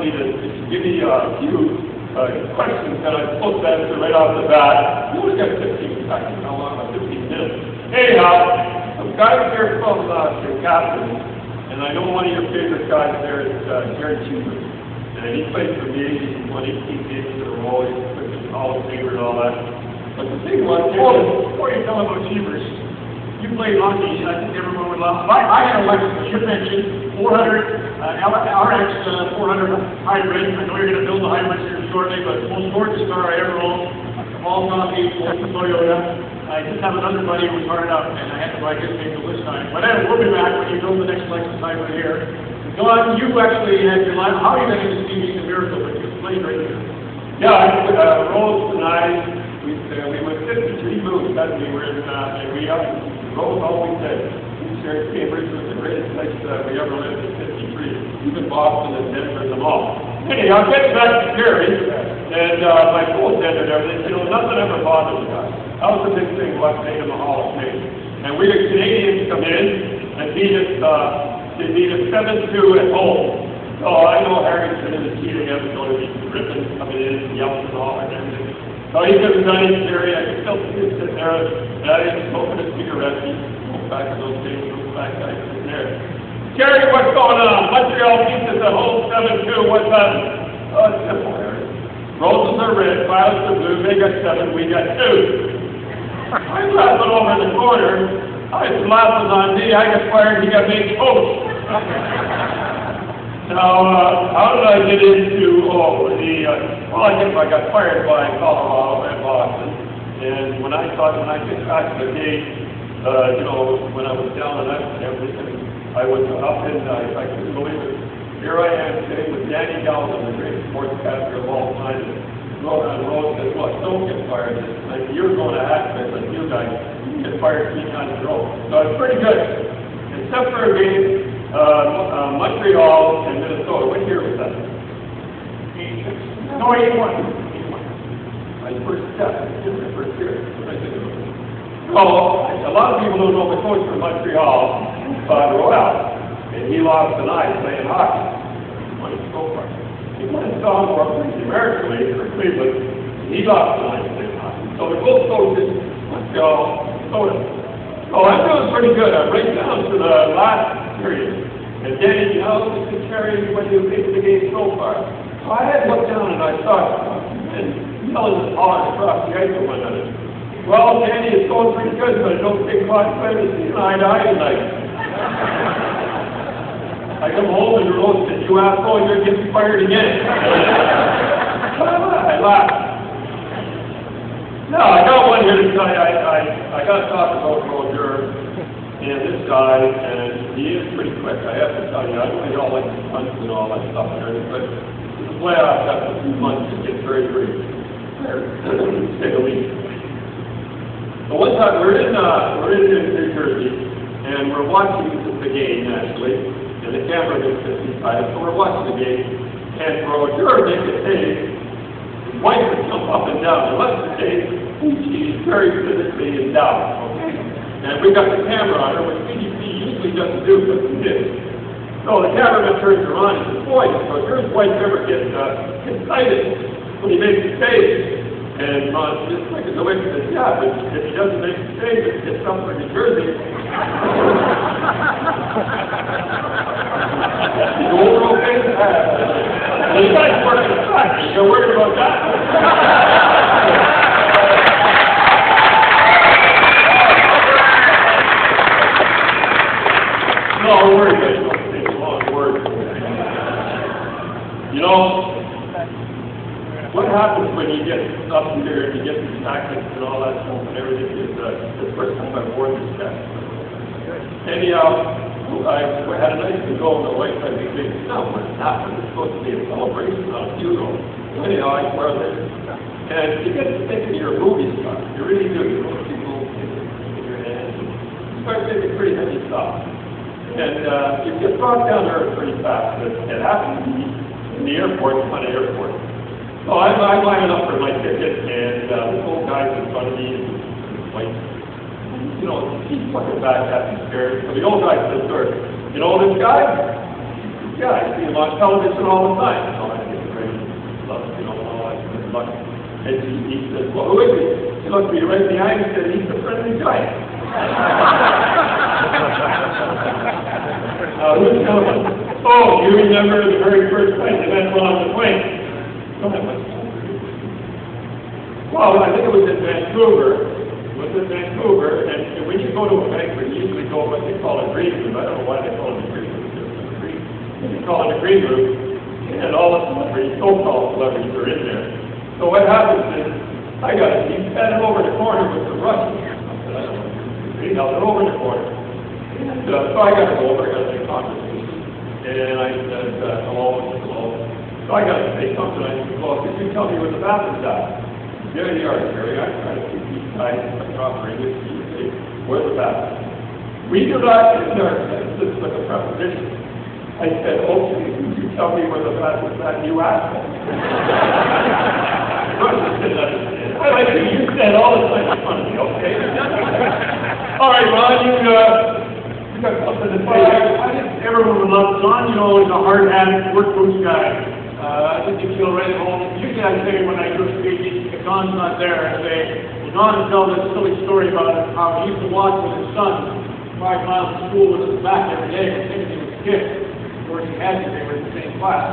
me to give me a few questions that I'm supposed to answer right off the bat. You only got 15 seconds. How long? 15 minutes. Anyhow, some guys here from St. Catharines, and I know one of your favorite guys there is Cherry Ron. And he played for me. He won 18 games in a row. He's a Hall of Famer and all that. But the thing was, before you tell about Cheevers, you played hockey. I think everyone would love. I had a Lexus, you mentioned 400 RX 400 hybrid. I know you're going to build the hybrids here shortly, but the most gorgeous car I ever owned. All coffee, full Toyota. I just have another buddy who was hard up, and I had to write his name the list time. Whatever, we'll be back when you build the next Lexus hybrid here. Don, you actually had your life. How are you going to see me a miracle, but you played right here? Yeah, Rose and I, we went 53 moves that we were in, and Rose always said, Cambridge was the greatest place we ever lived in 53, even Boston and Denver and them all. Anyhow, getting back to Cherry, and my goals ended and everything, nothing ever bothered us. That was the big thing, what made him a Hall of Fame. And we had Canadians come in and beat us, they beat us 7-2 at home. So I know Harrington and the team again was going to be ripping, coming in and yelling and all and everything. So he could have done it, Cherry. I could still see him sitting there, and I didn't smoke a cigarette. He smoked back in those days, those black guys sitting there. Cherry, what's going on? Montreal beats us at home 7-2. What's that? Oh, it's simple, Harry. Roses are red, violets are blue. They got 7, we got 2. I'm laughing over in the corner. I was laughing on me. I got fired. He got made coach. Now, how did I get into well, I guess I got fired by Colorado and Boston. And when I get back to the gate, when I was down and everything, I was up in, I couldn't believe it. Here I am sitting with Danny Galvin, the great sportscaster of all time. And Rose said, look, don't get fired. Like, you're going to act like you guys. You get fired 3 times in a row. So it's pretty good. Except for a game, Montreal and Minnesota. What year was that? 86. No, 81. My first step. My first year. So, a lot of people don't know the coach from Montreal, Claude Royal, and he lost an eye playing hockey. He won his goal for. He won his sophomore for the American League for Cleveland, and he lost an eye playing hockey. So the goal coach is Montreal, Minnesota. So I'm doing pretty good. I'm right down to the last period. And Danny, this is Cherry, what do you think of the game so far? So I had looked down and I saw and yelling and hollering across the ice at one another. Well, Danny, it's going pretty good, but I don't think Claude played to see eye to eye tonight. I come home and Rose said, you asshole, you're getting fired again. I laughed. No, I got one here to tell you. I got to talk about Roger and this guy, and he is pretty quick. I have to tell you, I know you all like the punts and all that stuff and everything, but the playoffs after 2 months it gets very, very tired, to say the least. So one time we're in New Jersey, and we're watching the game actually, and the camera gets 55, so we're watching the game, and Roger makes a save. His wife would jump up and down. Unless the case, she's very physically endowed, okay? And we got the camera on her, which BDC usually doesn't do, but we did. So the cameraman turns her on and says, boy, Roger's wife ever gets excited when he makes a save. And just like the wife says, yeah, but if he doesn't make a save, it gets something for New Jersey. You over okay? You guys work in the factory. You're worried about that? No, worry, guys. Don't take a long word. What happens when you get up here and you get these tactics and all that stuff and everything is the first time I've worn this test. Anyhow, I had a nice to go and the wife had me think, no, what's happening? It's supposed to be a celebration, not a funeral. Anyhow, I wear this. And you get to thinking you're a movie star. You really do. You know, people in your hands. You start thinking pretty heavy stuff. And you get brought down there pretty fast. It happened to me in the airport, on the airport. So I'm lining up for my ticket, and this old guy's in front of me, and like, he's fucking back at me scared. So the old guy says, sir, you know this guy? Yeah, I see him on television all the time. So I think it's great. Love, you know, all that good luck. And he says, well, who is he? He looked me right in the eye and said, he's the friendly giant. Who's coming? Oh, you remember the very first time you met on the plane? Well, I think it was in Vancouver. And when you go to a banquet, you usually go what they call a green room. I don't know why they call it a green room. They call it a green room, and all the celebrities, so-called celebrities, are in there. So what happens is, he's standing over the corner with the Russians. I said, I don't want to see. Now they're over in the corner. And so I got to go over, I got to make conversation. And I said, hello. So I got to say something. I said, well, could you tell me where the bathroom's at? There you are, Cherry. I try to keep these guys proper English. You say, where's the bathroom? We do not ignore it. This is like a preposition. I said, okay, could you tell me where the bathroom's at? You asked me. Russians didn't understand. I like you said all the time in front of me, okay? All right, Ron, you got something to say. Everyone would love John. You know, he's a hard-handed, work boots guy. I think you feel right at home. Usually I say when I do a speech, if John's not there, I say, well, John has told this silly story about how he used to walk with his son 5 miles to school with his back every day and thinking he was a kid. Of course, he had to, they were in the same class.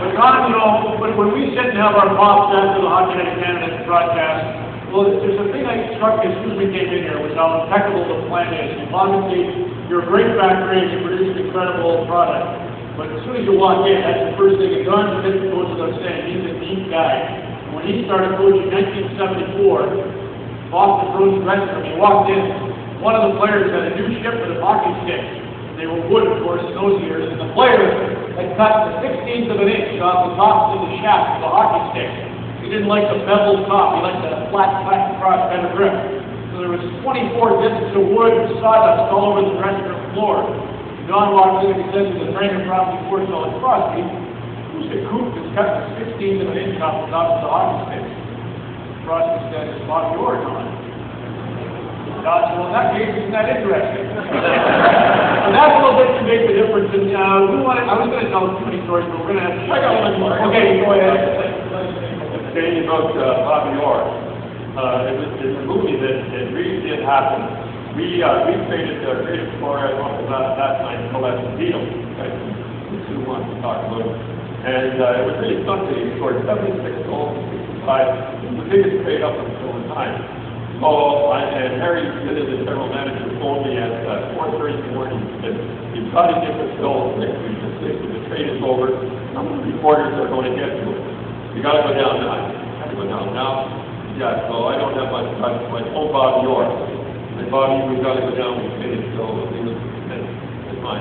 But John, you know, when we sit and have our pops after the Hockey Night of Canada broadcast, well, there's a thing that struck me as soon as we came in here, was how impeccable the plant is. Obviously, you're a great factory and you produce an incredible product. But as soon as you walk in, that's the first thing. And John Smith goes without saying, he's a neat guy. And when he started coaching in 1974, Boston Bruins dressing room, he walked in, one of the players had a new ship with a hockey stick. They were wood, of course, in those years. And the player had cut the 16th of an inch off the top of the shaft of the hockey stick. He didn't like the beveled top. He liked the flat across better grip. So there was 24 discs of wood and sawdust all over the dressing room floor. John walks in and he says to the trainer, probably before Solid Crosby, who's the coop that's cut the 16th of an inch off the top of the hockey stick? Crosby said, it's Bobby Orr, John. John said, well, in that case, isn't that interesting? So that's a little bit to make the difference. And I was going to tell too many stories, but we're going to have to... I got one more. Okay, go ahead. Saying about Bobby Orr. It's a movie that really did happen. We traded the greatest scorer at that time, Colette Beal, who wants to talk about it. And it was really something. He scored 76 goals, 65. It was the biggest trade up until the time. So, and Harry did it, the general manager, phoned me at 4:30 in the morning and said, you've got to get this bill quickly. The trade is over. How many reporters are going to get to it? You got to go down now. I have to go down now. Yeah, so I don't have much time. So I told Bobby Orr. And Bobby, we've got to go down and finish, so it's fine.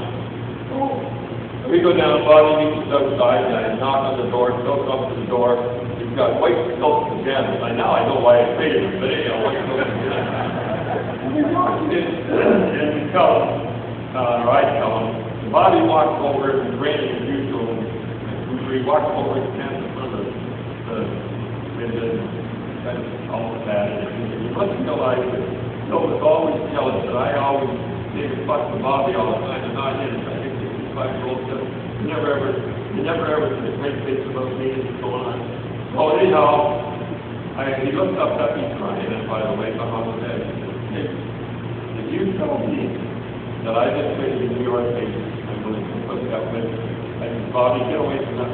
So we go down, Bobby meets us outside, and I knock on the door, Phil comes to the door. He's got white silk pajamas. Now I know why I traded him, but anyhow, white silk pajamas. And we walk in, and we tell him, or I tell him, Bobby walks over, it was raining as usual, and we walked over and stands in front of the window, and all of that, and he must realize that Phil was always jealous that I always gave a fuck to Bobby all the time, and not him. I think 65-year-old said, he never ever said a great things about me and what's going on. So anyhow, he looked up at me crying, and by the way, behind the bed, he said, hey, if you tell me that I just traded in New York State, I'm going to put that with, I said, Bobby, get away from that.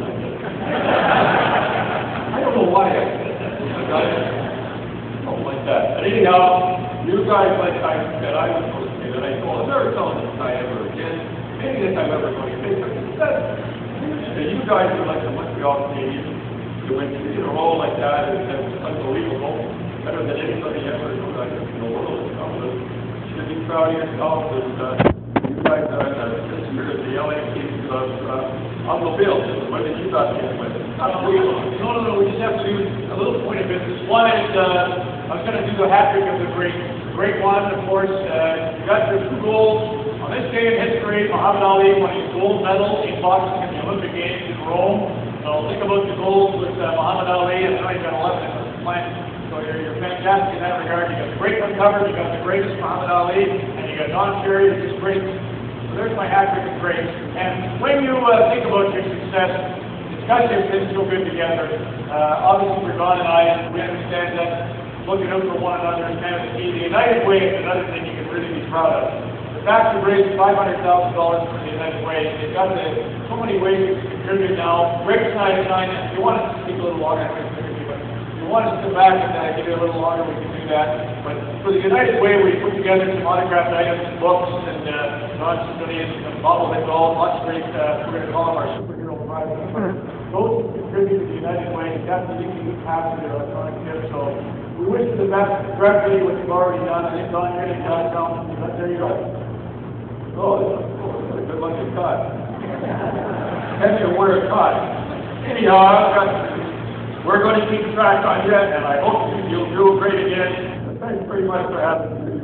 I don't know why I said that. Something like that. And anyhow, you guys, like I said, I was supposed to say that. I told him, never tell this guy ever again. Anything I'm ever going to say, but instead, you guys are like the Montreal Canadiens. You went in a role like that, and it was unbelievable. Better than anybody ever in the world. You should be proud of yourself. You guys are this year at the LA Kings on the field. What did you guys get with? No, we just have to do a little point of business. One is, I was going to do the hat trick of the great one, of course. You got your 2 goals. On this day in history, Muhammad Ali won his gold medal in boxing at the Olympic Games in Rome. So think about the goals with Muhammad Ali, and now you've got 11 in the plant. So you're fantastic in that regard. You got the great one covered, you got the greatest Muhammad Ali, and you got Don Cherry, which is great. So there's my hat trick of grace. And when you think about your success, discussions has been so good together. Obviously, for Don and I, and we understand that looking out for one another is kind of the key. The United Way is another thing you can really be proud of. The fact we've raised $500,000 for the United Way, they've got so many ways to contribute now. Rick and I, if you want us to speak a little longer, but if you want us to come back and give you a little longer, we can do that. But for the United Way, we put together some autographed items and books and non-civilians, some bobblehead dolls, lots of great, we're going to call them our superhero prizes. Those who contribute to the United Way, definitely you can pass their electronic gift. So we wish you the best. Congratulate what you've already done. I think Don, you're going to come. There you go. Oh, that's a good looking cut. Can you wear a cut? Anyhow, we're going to keep track on you, and I hope you'll do great again. Thanks very much for having me.